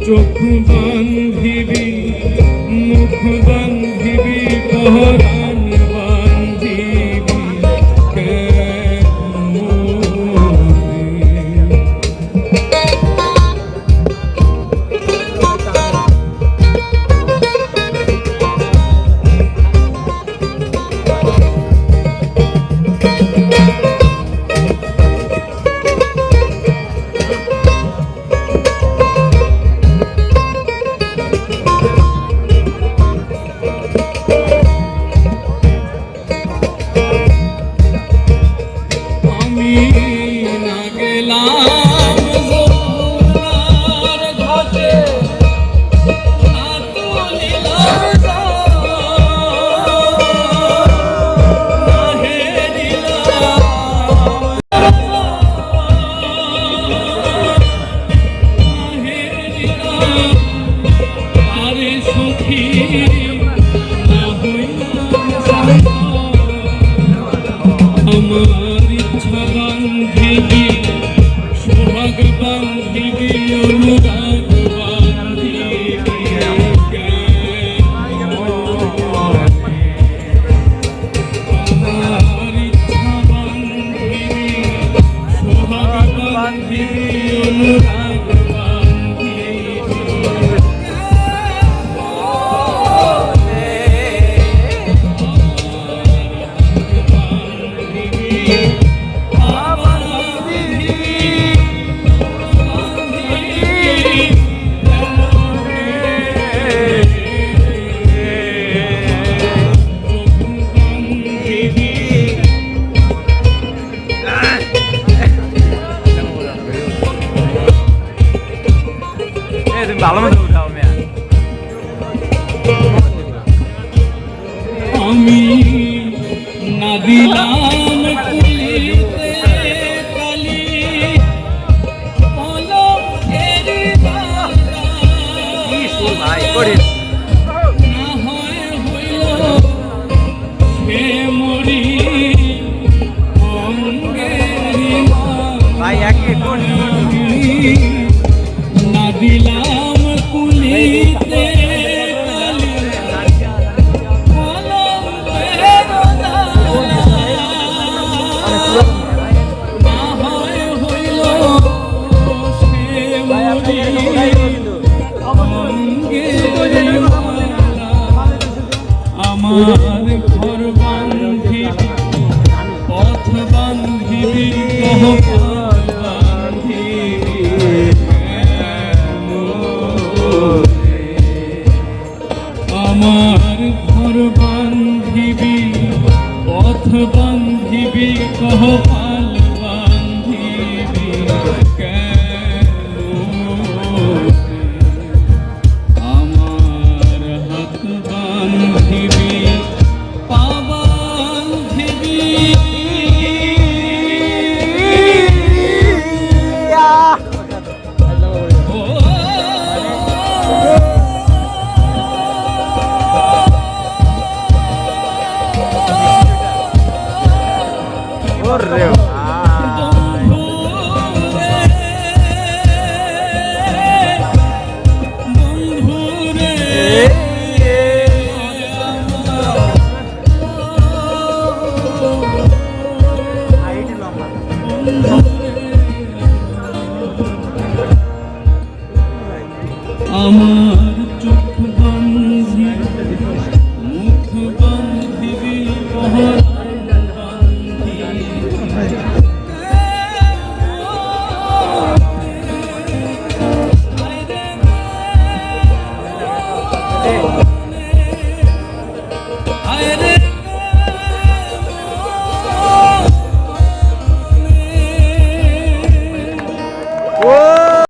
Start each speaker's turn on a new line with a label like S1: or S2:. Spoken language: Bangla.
S1: চোখ বান্ধিবি মুখ বান্ধিবি পহরান বান্ধিবি আমার ইচ্ছা বান্ধিবি সোহাগ বান্ধিবি অনুরাগ বান্ধিবি আমার ইচ্ছা বান্ধিবি সোহাগ বান্ধিবি অনুরাগ আমি না দিলাম কুলিতে কালি পলকের না হয় হইল সে মরি না দিলাম কুলিতে আমার ঘর বান্ধিবি পথ বান্ধিবি কহপাল বান্ধিবি আমার ঘর বান্ধিবি পথ বান্ধিবি কহপাল বান্ধিবি আমার হাত বান্ধিবি পা বান্ধিবি আমার চোখ বান্ধিবি মুখ বান্ধিবি পহরান বান্ধিবি